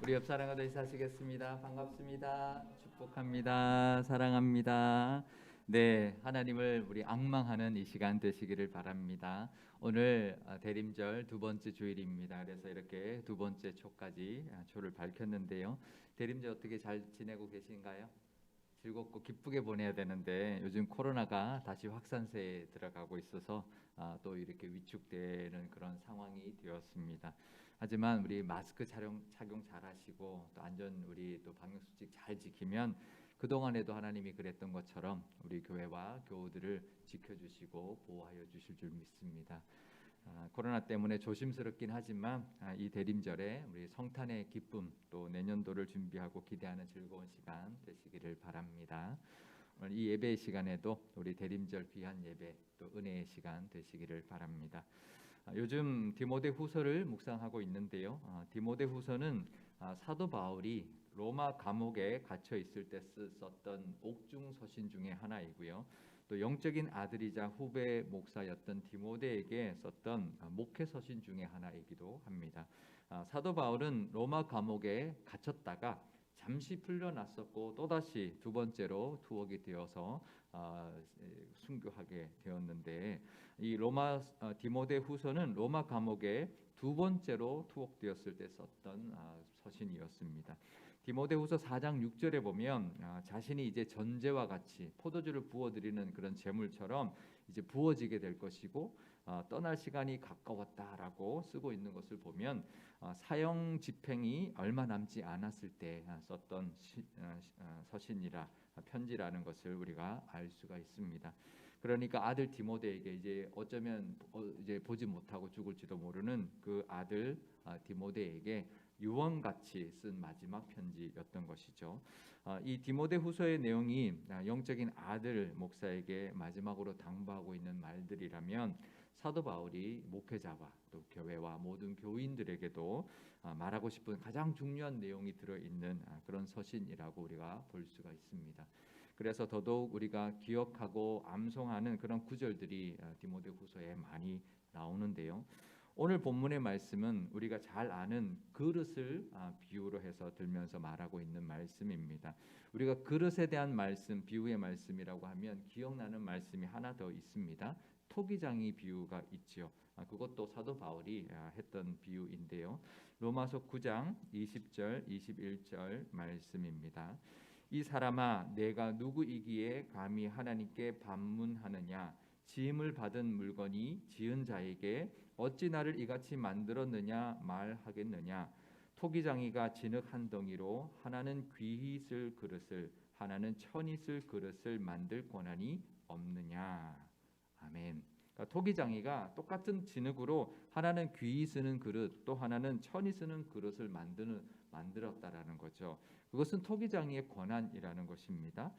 우리 옆 사람과 인사하시겠습니다. 반갑습니다. 축복합니다. 사랑합니다. 네, 하나님을 우리 앙망하는 이 시간 되시기를 바랍니다. 오늘 대림절 두 번째 주일입니다. 그래서 이렇게 두 번째 초까지 초를 밝혔는데요. 대림절 어떻게 잘 지내고 계신가요? 즐겁고 기쁘게 보내야 되는데 요즘 코로나가 다시 확산세에 들어가고 있어서 또 이렇게 위축되는 그런 상황이 되었습니다. 하지만 우리 마스크 착용 잘 하시고 또 안전 우리 또 방역 수칙 잘 지키면 그동안에도 하나님이 그랬던 것처럼 우리 교회와 교우들을 지켜주시고 보호하여 주실 줄 믿습니다. 코로나 때문에 조심스럽긴 하지만 이 대림절에 우리 성탄의 기쁨 또 내년도를 준비하고 기대하는 즐거운 시간 되시기를 바랍니다. 오늘 이 예배의 시간에도 우리 대림절 귀한 예배 또 은혜의 시간 되시기를 바랍니다. 요즘 디모데후서를 묵상하고 있는데요. 디모데후서는 사도 바울이 로마 감옥에 갇혀 있을 때 썼던 옥중 서신 중에 하나이고요. 또 영적인 아들이자 후배 목사였던 디모데에게 썼던 목회 서신 중에 하나이기도 합니다. 사도 바울은 로마 감옥에 갇혔다가 잠시 풀려났었고 또다시 두 번째로 투옥이 되어서 순교하게 되었는데 이 로마 디모데후서는 로마 감옥에 두 번째로 투옥되었을 때 썼던 서신이었습니다. 디모데후서 4장 6절에 보면 자신이 이제 전제와 같이 포도주를 부어드리는 그런 제물처럼 이제 부어지게 될 것이고 떠날 시간이 가까웠다라고 쓰고 있는 것을 보면 사형 집행이 얼마 남지 않았을 때 썼던 서신이라 편지라는 것을 우리가 알 수가 있습니다. 그러니까 아들 디모데에게 이제 어쩌면 이제 보지 못하고 죽을지도 모르는 그 아들 디모데에게 유언같이 쓴 마지막 편지였던 것이죠. 이 디모데후서의 내용이 영적인 아들 목사에게 마지막으로 당부하고 있는 말들이라면 사도 바울이 목회자와 또 교회와 모든 교인들에게도 말하고 싶은 가장 중요한 내용이 들어있는 그런 서신이라고 우리가 볼 수가 있습니다. 그래서 더더욱 우리가 기억하고 암송하는 그런 구절들이 디모데후서에 많이 나오는데요. 오늘 본문의 말씀은 우리가 잘 아는 그릇을 비유로 해서 들면서 말하고 있는 말씀입니다. 우리가 그릇에 대한 말씀, 비유의 말씀이라고 하면 기억나는 말씀이 하나 더 있습니다. 토기장이 비유가 있지요. 그것도 사도 바울이 했던 비유인데요. 로마서 9장 20절, 21절 말씀입니다. 이 사람아, 내가 누구이기에 감히 하나님께 반문하느냐? 지음을 받은 물건이 지은 자에게 어찌 나를 이같이 만들었느냐 말하겠느냐. 토기장이가 진흙 한 덩이로 하나는 귀히 쓸 그릇을 하나는 천히 쓸 그릇을 만들 권한이 없느냐. 아멘. 그러니까 토기장이가 똑같은 진흙으로 하나는 귀히 쓰는 그릇 또 하나는 천히 쓰는 그릇을 만들었다라는 거죠. 그것은 토기장이의 권한이라는 것입니다.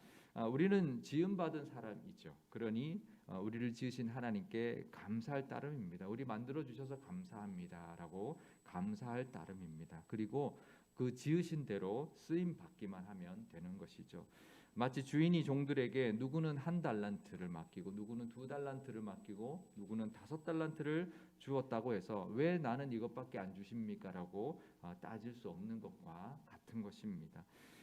우리는 지음받은 사람이죠. 그러니 우리를 지으신 하나님께 감사할 따름입니다. 우리 만들어 주셔서 감사합니다라고 감사할 따름입니다. 그리고 그 지으신 대로 쓰임 받기만 하면 되는 것이죠. 마치 주인이 종들에게 누구는 1달란트를 맡기고 누구는 2달란트를 맡기고 누구는 5달란트를 주었다고 해서 왜 나는 이것밖에 안 주십니까라고 따질 수 없는 것과 같은 것입니다.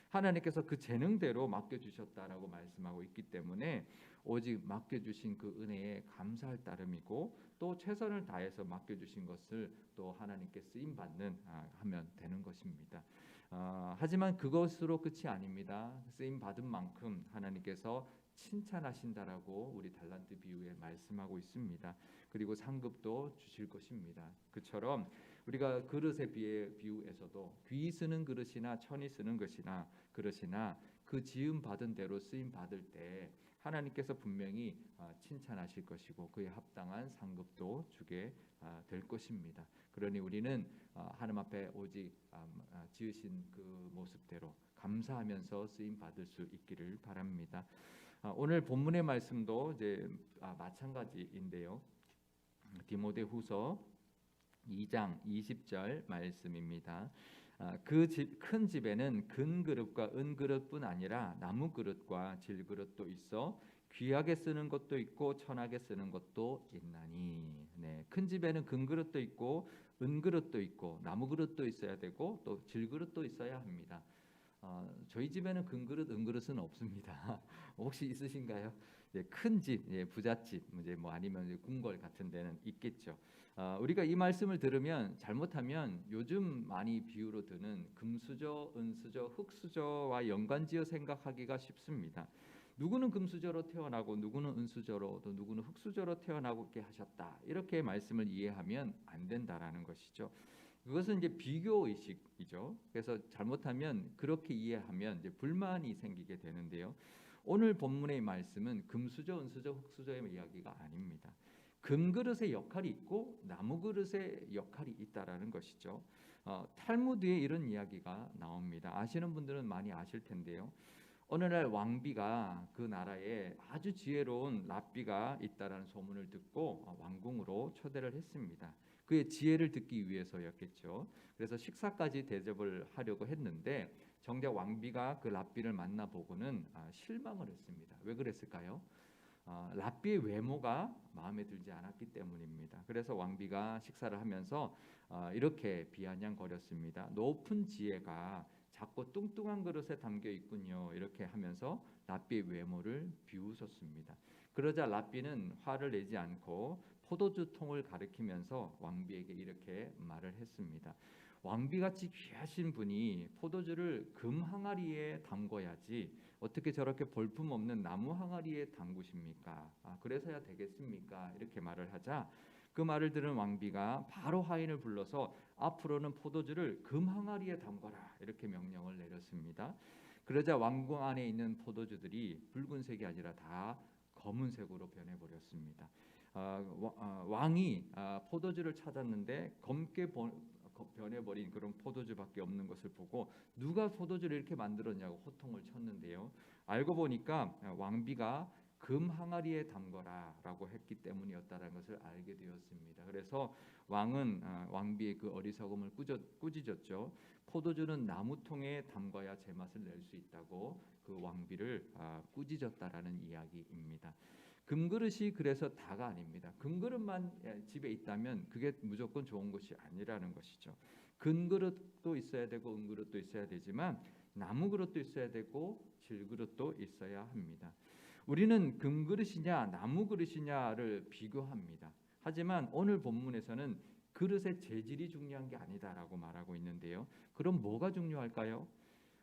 하나님께서 그 재능대로 맡겨주셨다라고 말씀하고 있기 때문에 오직 맡겨주신 그 은혜에 감사할 따름이고 또 최선을 다해서 맡겨주신 것을 또 하나님께 쓰임받는 하면 되는 것입니다. 하지만 그것으로 끝이 아닙니다. 쓰임받은 만큼 하나님께서 칭찬하신다라고 우리 달란트 비유에 말씀하고 있습니다. 그리고 상급도 주실 것입니다. 그처럼 우리가 그릇의 비유에서도 귀히 쓰는 그릇이나 천히 쓰는 그릇이나 그 지음 받은 대로 쓰임 받을 때 하나님께서 분명히 칭찬하실 것이고 그에 합당한 상급도 주게 될 것입니다. 그러니 우리는 하나님 앞에 오직 지으신 그 모습대로 감사하면서 쓰임 받을 수 있기를 바랍니다. 오늘 본문의 말씀도 이제 마찬가지인데요. 디모데후서 2장 20절 말씀입니다. 그 큰 집에는 금 그릇과 은 그릇뿐 아니라 나무 그릇과 질 그릇도 있어 귀하게 쓰는 것도 있고 천하게 쓰는 것도 있나니. 네, 큰 집에는 금그릇도 있고 은그릇도 있고 나무그릇도 있어야 되고 또 질그릇도 있어야 합니다. 저희 집에는 금그릇, 은그릇은 없습니다. 혹시 있으신가요? 큰 집, 부잣집, 이제 뭐 아니면 이제 궁궐 같은 데는 있겠죠. 우리가 이 말씀을 들으면 잘못하면 요즘 많이 비유로 드는 금수저, 은수저, 흙수저와 연관지어 생각하기가 쉽습니다. 누구는 금수저로 태어나고 누구는 은수저로 또 누구는 흙수저로 태어나게 하셨다. 이렇게 말씀을 이해하면 안 된다라는 것이죠. 그것은 이제 비교 의식이죠. 그래서 잘못하면 그렇게 이해하면 이제 불만이 생기게 되는데요. 오늘 본문의 말씀은 금수저, 은수저, 흙수저의 이야기가 아닙니다. 금그릇의 역할이 있고 나무그릇의 역할이 있다라는 것이죠. 탈무드에 이런 이야기가 나옵니다. 아시는 분들은 많이 아실 텐데요. 어느 날 왕비가 그 나라에 아주 지혜로운 랍비가 있다라는 소문을 듣고 왕궁으로 초대를 했습니다. 그의 지혜를 듣기 위해서였겠죠. 그래서 식사까지 대접을 하려고 했는데 정작 왕비가 그 랍비를 만나보고는 실망을 했습니다. 왜 그랬을까요? 랍비의 외모가 마음에 들지 않았기 때문입니다. 그래서 왕비가 식사를 하면서 이렇게 비아냥거렸습니다. 높은 지혜가 작고 뚱뚱한 그릇에 담겨 있군요. 이렇게 하면서 랍비의 외모를 비웃었습니다. 그러자 랍비는 화를 내지 않고 포도주 통을 가리키면서 왕비에게 이렇게 말을 했습니다. 왕비같이 귀하신 분이 포도주를 금 항아리에 담궈야지 어떻게 저렇게 볼품없는 나무 항아리에 담그십니까? 그래서야 되겠습니까? 이렇게 말을 하자 그 말을 들은 왕비가 바로 하인을 불러서 앞으로는 포도주를 금 항아리에 담궈라 이렇게 명령을 내렸습니다. 그러자 왕궁 안에 있는 포도주들이 붉은색이 아니라 다 검은색으로 변해버렸습니다. 왕이 포도주를 찾았는데 검게 변해버린 그런 포도주밖에 없는 것을 보고 누가 포도주를 이렇게 만들었냐고 호통을 쳤는데요. 알고 보니까 왕비가 금 항아리에 담거라라고 했기 때문이었다라는 것을 알게 되었습니다. 그래서 왕은 왕비의 그 어리석음을 꾸짖었죠. 포도주는 나무통에 담가야 제맛을 낼 수 있다고 그 왕비를 꾸짖었다라는 이야기입니다. 금그릇이 그래서 다가 아닙니다. 금그릇만 집에 있다면 그게 무조건 좋은 것이 아니라는 것이죠. 금그릇도 있어야 되고 은그릇도 있어야 되지만 나무그릇도 있어야 되고 질그릇도 있어야 합니다. 우리는 금그릇이냐 나무그릇이냐를 비교합니다. 하지만 오늘 본문에서는 그릇의 재질이 중요한 게 아니다라고 말하고 있는데요. 그럼 뭐가 중요할까요?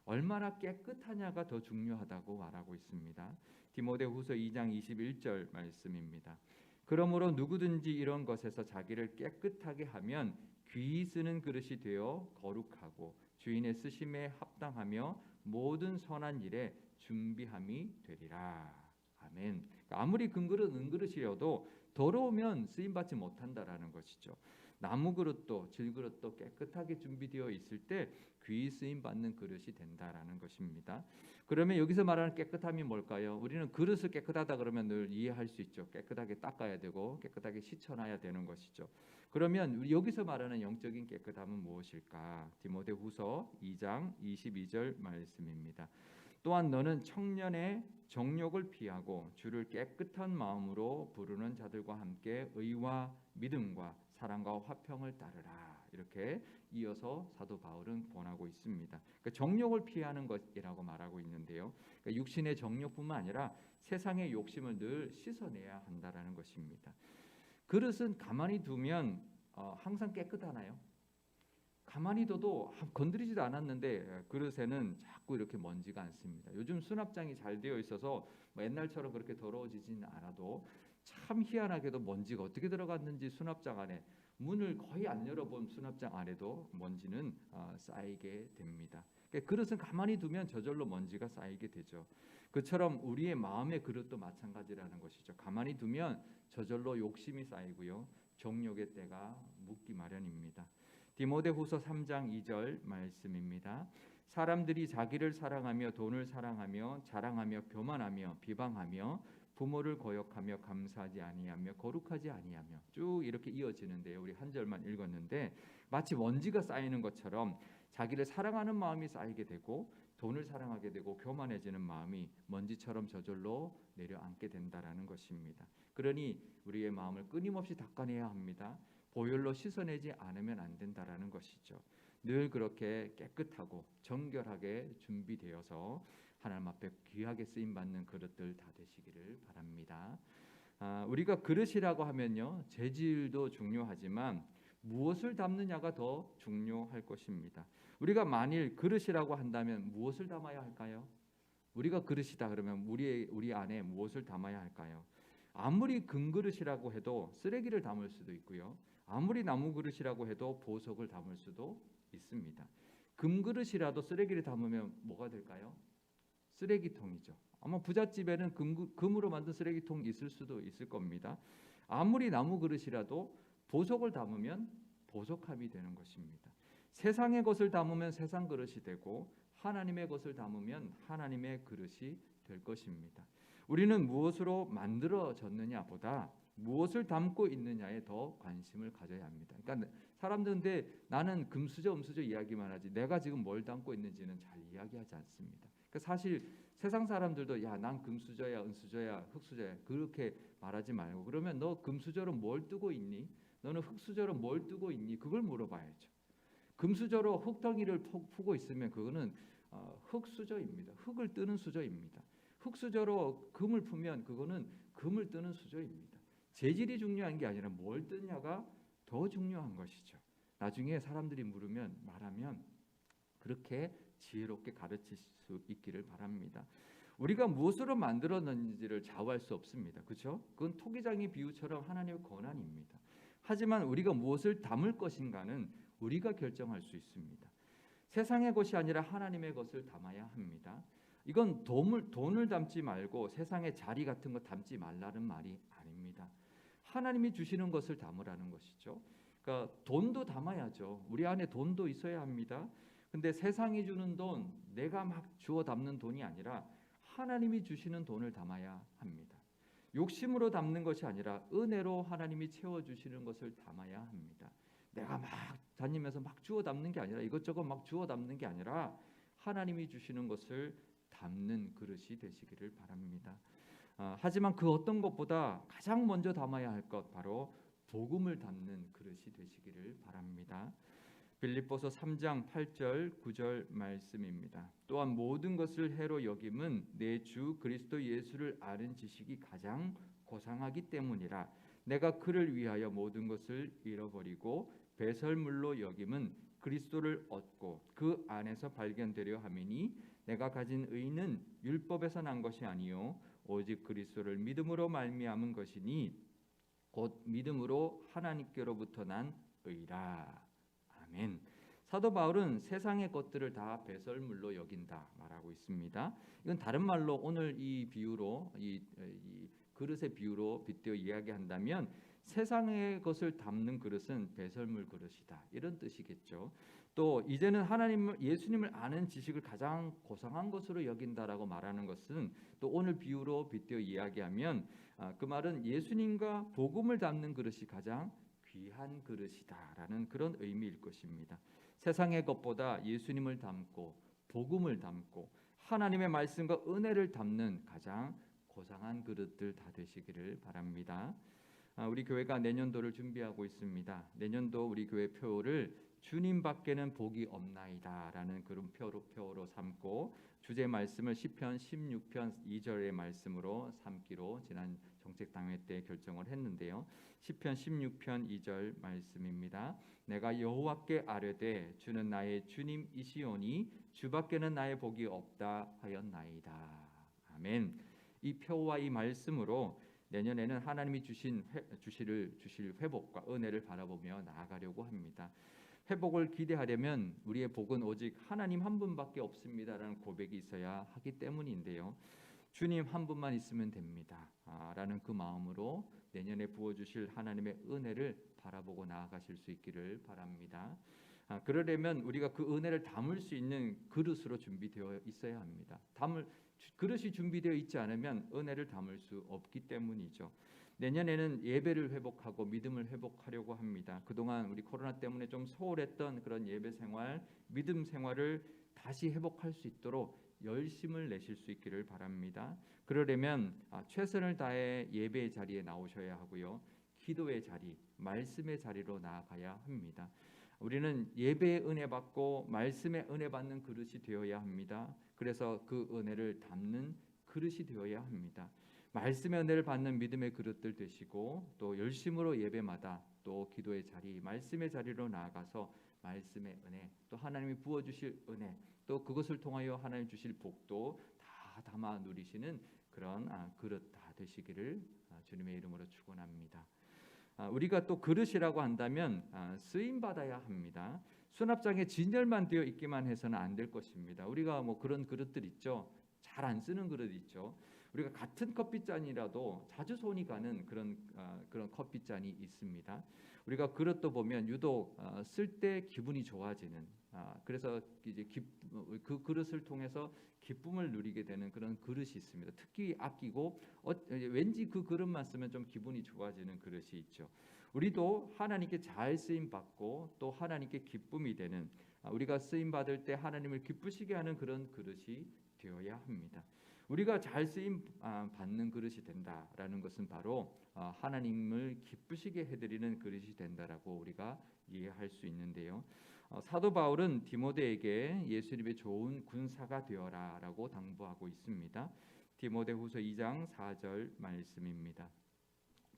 얼마나 깨끗하냐가 더 중요하다고 말하고 있습니다. 디모데후서 2장 21절 말씀입니다. 그러므로 누구든지 이런 것에서 자기를 깨끗하게 하면 귀히 쓰는 그릇이 되어 거룩하고 주인의 쓰심에 합당하며 모든 선한 일에 준비함이 되리라. 아멘. 아무리 금그릇 은그릇이어도 더러우면 쓰임 받지 못한다라는 것이죠. 나무 그릇도 질그릇도 깨끗하게 준비되어 있을 때 귀히 쓰임 받는 그릇이 된다라는 것입니다. 그러면 여기서 말하는 깨끗함이 뭘까요? 우리는 그릇을 깨끗하다 그러면 늘 이해할 수 있죠. 깨끗하게 닦아야 되고 깨끗하게 씻어놔야 되는 것이죠. 그러면 우리 여기서 말하는 영적인 깨끗함은 무엇일까? 디모데후서 2장 22절 말씀입니다. 또한 너는 청년의 정욕을 피하고 주를 깨끗한 마음으로 부르는 자들과 함께 의와 믿음과 사랑과 화평을 따르라. 이렇게 이어서 사도 바울은 권하고 있습니다. 그러니까 정욕을 피하는 것이라고 말하고 있는데요. 그러니까 육신의 정욕뿐만 아니라 세상의 욕심을 늘 씻어내야 한다라는 것입니다. 그릇은 가만히 두면 항상 깨끗하나요? 가만히 둬도 건드리지도 않았는데 그릇에는 자꾸 이렇게 먼지가 않습니다. 요즘 수납장이 잘 되어 있어서 뭐 옛날처럼 그렇게 더러워지지는 않아도 참 희한하게도 먼지가 어떻게 들어갔는지 수납장 안에 문을 거의 안 열어본 수납장 안에도 먼지는 쌓이게 됩니다. 그러니까 그릇은 가만히 두면 저절로 먼지가 쌓이게 되죠. 그처럼 우리의 마음의 그릇도 마찬가지라는 것이죠. 가만히 두면 저절로 욕심이 쌓이고요. 정욕의 때가 묻기 마련입니다. 디모데후서 3장 2절 말씀입니다. 사람들이 자기를 사랑하며 돈을 사랑하며 자랑하며 교만하며 비방하며 부모를 거역하며 감사하지 아니하며 거룩하지 아니하며 쭉 이렇게 이어지는데요. 우리 한 절만 읽었는데 마치 먼지가 쌓이는 것처럼 자기를 사랑하는 마음이 쌓이게 되고 돈을 사랑하게 되고 교만해지는 마음이 먼지처럼 저절로 내려앉게 된다라는 것입니다. 그러니 우리의 마음을 끊임없이 닦아내야 합니다. 보혈로 씻어내지 않으면 안 된다라는 것이죠. 늘 그렇게 깨끗하고 정결하게 준비되어서 하나님 앞에 귀하게 쓰임 받는 그릇들 다 되시기를 바랍니다. 우리가 그릇이라고 하면요, 재질도 중요하지만 무엇을 담느냐가 더 중요할 것입니다. 우리가 만일 그릇이라고 한다면 무엇을 담아야 할까요? 우리가 그릇이다 그러면 우리 안에 무엇을 담아야 할까요? 아무리 금그릇이라고 해도 쓰레기를 담을 수도 있고요. 아무리 나무 그릇이라고 해도 보석을 담을 수도 있습니다. 금그릇이라도 쓰레기를 담으면 뭐가 될까요? 쓰레기통이죠. 아마 부잣집에는 금으로 만든 쓰레기통이 있을 수도 있을 겁니다. 아무리 나무 그릇이라도 보석을 담으면 보석함이 되는 것입니다. 세상의 것을 담으면 세상 그릇이 되고 하나님의 것을 담으면 하나님의 그릇이 될 것입니다. 우리는 무엇으로 만들어졌느냐보다 무엇을 담고 있느냐에 더 관심을 가져야 합니다. 그러니까 사람들인데 나는 금수저 음수저 이야기만 하지 내가 지금 뭘 담고 있는지는 잘 이야기하지 않습니다. 그러니까 사실 세상 사람들도 야, 난 금수저야 은수저야 흙수저야 그렇게 말하지 말고 그러면 너 금수저로 뭘 뜨고 있니? 너는 흙수저로 뭘 뜨고 있니? 그걸 물어봐야죠. 금수저로 흙덩이를 푸고 있으면 그거는 흙수저입니다. 흙을 뜨는 수저입니다. 흙수저로 금을 푸면 그거는 금을 뜨는 수저입니다. 재질이 중요한 게 아니라 뭘 뜨냐가 더 중요한 것이죠. 나중에 사람들이 말하면 그렇게 지혜롭게 가르칠 수 있기를 바랍니다. 우리가 무엇으로 만들었는지를 좌우할 수 없습니다. 그렇죠? 그건 토기장의 비유처럼 하나님의 권한입니다. 하지만 우리가 무엇을 담을 것인가는 우리가 결정할 수 있습니다. 세상의 것이 아니라 하나님의 것을 담아야 합니다. 이건 돈을 담지 말고 세상의 자리 같은 거 담지 말라는 말이 아닙니다. 하나님이 주시는 것을 담으라는 것이죠. 그러니까 돈도 담아야죠. 우리 안에 돈도 있어야 합니다. 근데 세상이 주는 돈, 내가 막 주워 담는 돈이 아니라 하나님이 주시는 돈을 담아야 합니다. 욕심으로 담는 것이 아니라 은혜로 하나님이 채워주시는 것을 담아야 합니다. 내가 막 다니면서 막 주워 담는 게 아니라 이것저것 막 주워 담는 게 아니라 하나님이 주시는 것을 담는 그릇이 되시기를 바랍니다. 하지만 그 어떤 것보다 가장 먼저 담아야 할 것 바로 복음을 담는 그릇이 되시기를 바랍니다. 빌립보서 3장 8절 9절 말씀입니다. 또한 모든 것을 해로 여김은 내 주 그리스도 예수를 아는 지식이 가장 고상하기 때문이라. 내가 그를 위하여 모든 것을 잃어버리고 배설물로 여김은 그리스도를 얻고 그 안에서 발견되려 함이니 내가 가진 의는 율법에서 난 것이 아니요 오직 그리스도를 믿음으로 말미암은 것이니 곧 믿음으로 하나님께로부터 난 의라. 아멘. 사도 바울은 세상의 것들을 다 배설물로 여긴다 말하고 있습니다. 이건 다른 말로 오늘 이 비유로 이 그릇의 비유로 빗대어 이야기한다면 세상의 것을 담는 그릇은 배설물 그릇이다 이런 뜻이겠죠. 또 이제는 예수님을 아는 지식을 가장 고상한 것으로 여긴다라고 말하는 것은 또 오늘 비유로 빗대어 이야기하면 그 말은 예수님과 복음을 담는 그릇이 가장 귀한 그릇이다라는 그런 의미일 것입니다. 세상의 것보다 예수님을 담고 복음을 담고 하나님의 말씀과 은혜를 담는 가장 고상한 그릇들 다 되시기를 바랍니다. 우리 교회가 내년도를 준비하고 있습니다. 내년도 우리 교회 표를 주님밖에는 복이 없나이다라는 그런 표로 삼고 주제 말씀을 시편 16편 2절의 말씀으로 삼기로 지난 정책당회 때 결정을 했는데요. 시편 16편 2절 말씀입니다. 내가 여호와께 아뢰되 주는 나의 주님이시오니 주밖에는 나의 복이 없다 하였나이다. 아멘. 이 표와 이 말씀으로 내년에는 하나님이 주실 회복과 은혜를 바라보며 나아가려고 합니다. 회복을 기대하려면 우리의 복은 오직 하나님 한 분밖에 없습니다라는 고백이 있어야 하기 때문인데요. 주님 한 분만 있으면 됩니다. 라는 그 마음으로 내년에 부어주실 하나님의 은혜를 바라보고 나아가실 수 있기를 바랍니다. 그러려면 우리가 그 은혜를 담을 수 있는 그릇으로 준비되어 있어야 합니다. 그릇이 준비되어 있지 않으면 은혜를 담을 수 없기 때문이죠. 내년에는 예배를 회복하고 믿음을 회복하려고 합니다. 그동안 우리 코로나 때문에 좀 소홀했던 그런 예배 생활, 믿음 생활을 다시 회복할 수 있도록 열심을 내실 수 있기를 바랍니다. 그러려면 최선을 다해 예배의 자리에 나오셔야 하고요. 기도의 자리, 말씀의 자리로 나아가야 합니다. 우리는 예배의 은혜 받고 말씀의 은혜 받는 그릇이 되어야 합니다. 그래서 그 은혜를 담는 그릇이 되어야 합니다. 말씀의 은혜를 받는 믿음의 그릇들 되시고 또 열심으로 예배마다 또 기도의 자리, 말씀의 자리로 나아가서 말씀의 은혜, 또 하나님이 부어주실 은혜, 또 그것을 통하여 하나님 주실 복도 다 담아 누리시는 그런 그릇 다 되시기를 주님의 이름으로 축원합니다. 우리가 또 그릇이라고 한다면 쓰임 받아야 합니다. 수납장에 진열만 되어 있기만 해서는 안 될 것입니다. 우리가 뭐 그런 그릇들 있죠. 잘 안 쓰는 그릇 있죠. 우리가 같은 커피잔이라도 자주 손이 가는 그런 커피잔이 있습니다. 우리가 그릇도 보면 유독 쓸 때 기분이 좋아지는 그래서 이제 그 그릇을 통해서 기쁨을 누리게 되는 그런 그릇이 있습니다. 특히 아끼고 왠지 그 그릇만 쓰면 좀 기분이 좋아지는 그릇이 있죠. 우리도 하나님께 잘 쓰임 받고 또 하나님께 기쁨이 되는 우리가 쓰임 받을 때 하나님을 기쁘시게 하는 그런 그릇이 되어야 합니다. 우리가 잘 쓰임 받는 그릇이 된다라는 것은 바로 하나님을 기쁘시게 해드리는 그릇이 된다라고 우리가 이해할 수 있는데요. 사도 바울은 디모데에게 예수님의 좋은 군사가 되어라라고 당부하고 있습니다. 디모데후서 2장 4절 말씀입니다.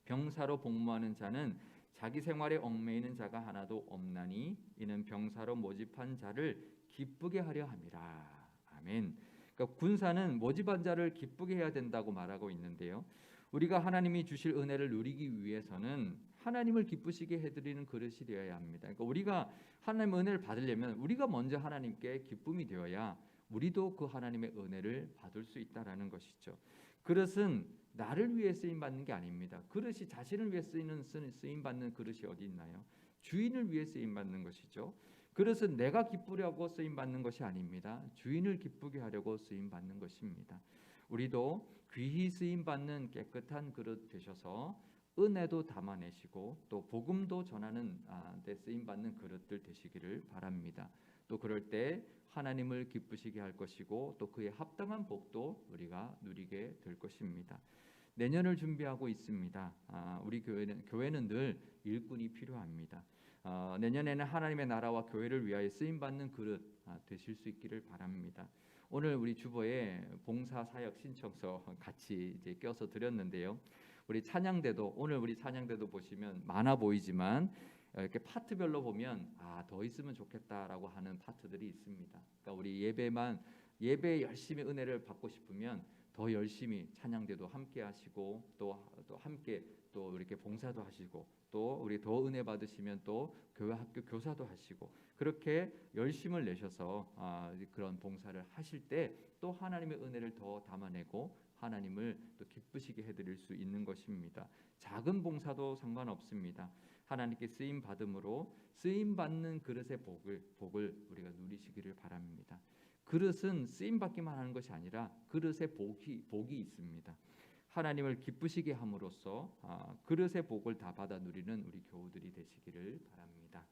병사로 복무하는 자는 자기 생활에 얽매이는 자가 하나도 없나니 이는 병사로 모집한 자를 기쁘게 하려 함이라. 아멘. 그러니까 군사는 모집한 자를 기쁘게 해야 된다고 말하고 있는데요. 우리가 하나님이 주실 은혜를 누리기 위해서는 하나님을 기쁘시게 해드리는 그릇이 되어야 합니다. 그러니까 우리가 하나님의 은혜를 받으려면 우리가 먼저 하나님께 기쁨이 되어야 우리도 그 하나님의 은혜를 받을 수 있다라는 것이죠. 그릇은 나를 위해 쓰임 받는 게 아닙니다. 그릇이 자신을 위해 쓰임 받는 그릇이 어디 있나요? 주인을 위해 쓰임 받는 것이죠. 그릇은 내가 기쁘려고 쓰임 받는 것이 아닙니다. 주인을 기쁘게 하려고 쓰임 받는 것입니다. 우리도 귀히 쓰임 받는 깨끗한 그릇 되셔서 은혜도 담아내시고 또 복음도 전하는 데 쓰임 받는 그릇들 되시기를 바랍니다. 또 그럴 때 하나님을 기쁘시게 할 것이고 또 그에 합당한 복도 우리가 누리게 될 것입니다. 내년을 준비하고 있습니다. 우리 교회는 늘 일꾼이 필요합니다. 내년에는 하나님의 나라와 교회를 위하여 쓰임 받는 그릇 되실 수 있기를 바랍니다. 오늘 우리 주보에 봉사 사역 신청서 같이 이제 껴서 드렸는데요. 우리 찬양대도 오늘 우리 찬양대도 보시면 많아 보이지만 이렇게 파트별로 보면 더 있으면 좋겠다라고 하는 파트들이 있습니다. 그러니까 우리 예배 열심히 은혜를 받고 싶으면 더 열심히 찬양대도 함께 하시고 또 함께 또 이렇게 봉사도 하시고 또 우리 더 은혜 받으시면 또 교회 학교 교사도 하시고 그렇게 열심을 내셔서 그런 봉사를 하실 때 또 하나님의 은혜를 더 담아내고 하나님을 또 기쁘시게 해드릴 수 있는 것입니다. 작은 봉사도 상관없습니다. 하나님께 쓰임 받음으로 쓰임 받는 그릇의 복을 우리가 누리시기를 바랍니다. 그릇은 쓰임 받기만 하는 것이 아니라 그릇에 복이 있습니다. 하나님을 기쁘시게 함으로써 그릇의 복을 다 받아 누리는 우리 교우들이 되시기를 바랍니다.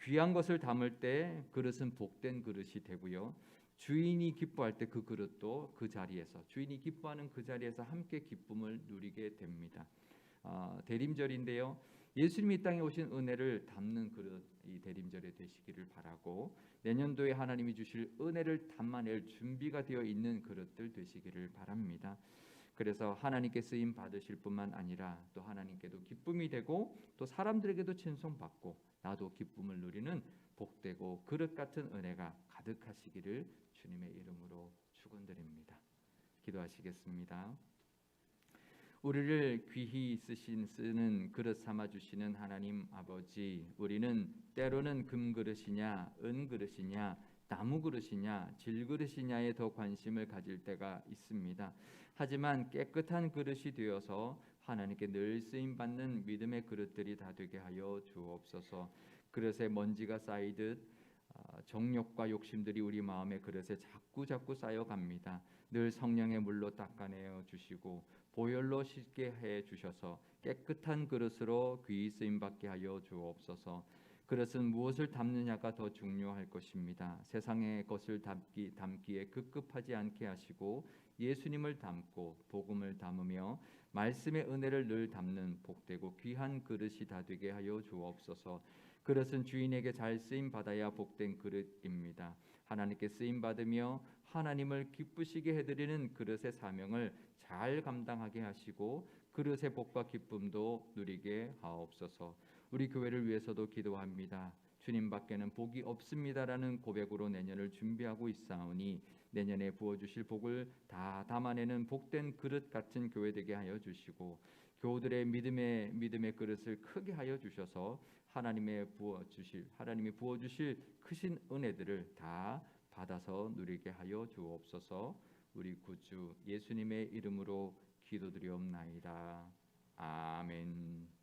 귀한 것을 담을 때 그릇은 복된 그릇이 되고요. 주인이 기뻐할 때 그 그릇도 그 자리에서 주인이 기뻐하는 그 자리에서 함께 기쁨을 누리게 됩니다. 대림절인데요. 예수님이 이 땅에 오신 은혜를 담는 그릇 이 대림절에 되시기를 바라고 내년도에 하나님이 주실 은혜를 담아낼 준비가 되어 있는 그릇들 되시기를 바랍니다. 그래서 하나님께 쓰임 받으실 뿐만 아니라 또 하나님께도 기쁨이 되고 또 사람들에게도 칭송받고 나도 기쁨을 누리는 복되고 그릇 같은 은혜가 가득하시기를 주님의 이름으로 축원드립니다. 기도하시겠습니다. 우리를 귀히 쓰는 그릇 삼아 주시는 하나님 아버지, 우리는 때로는 금 그릇이냐 은 그릇이냐 나무 그릇이냐 질 그릇이냐에 더 관심을 가질 때가 있습니다. 하지만 깨끗한 그릇이 되어서 하나님께 늘 쓰임 받는 믿음의 그릇들이 다 되게 하여 주옵소서. 그릇에 먼지가 쌓이듯 정욕과 욕심들이 우리 마음의 그릇에 자꾸 쌓여갑니다. 늘 성령의 물로 닦아내어 주시고 보혈로 씻게 해 주셔서 깨끗한 그릇으로 귀히 쓰임 받게 하여 주옵소서. 그릇은 무엇을 담느냐가 더 중요할 것입니다. 세상의 것을 담기에 급급하지 않게 하시고 예수님을 담고 복음을 담으며 말씀의 은혜를 늘 담는 복되고 귀한 그릇이 다 되게 하여 주옵소서. 그릇은 주인에게 잘 쓰임 받아야 복된 그릇입니다. 하나님께 쓰임 받으며 하나님을 기쁘시게 해드리는 그릇의 사명을 잘 감당하게 하시고 그릇의 복과 기쁨도 누리게 하옵소서. 우리 교회를 위해서도 기도합니다. 주님밖에는 복이 없습니다라는 고백으로 내년을 준비하고 있사오니 내년에 부어주실 복을 다 담아내는 복된 그릇 같은 교회 되게 하여 주시고 교우들의 믿음의 그릇을 크게 하여 주셔서 하나님이 부어주실 크신 은혜들을 다 받아서 누리게 하여 주옵소서. 우리 구주 예수님의 이름으로 기도드리옵나이다. 아멘.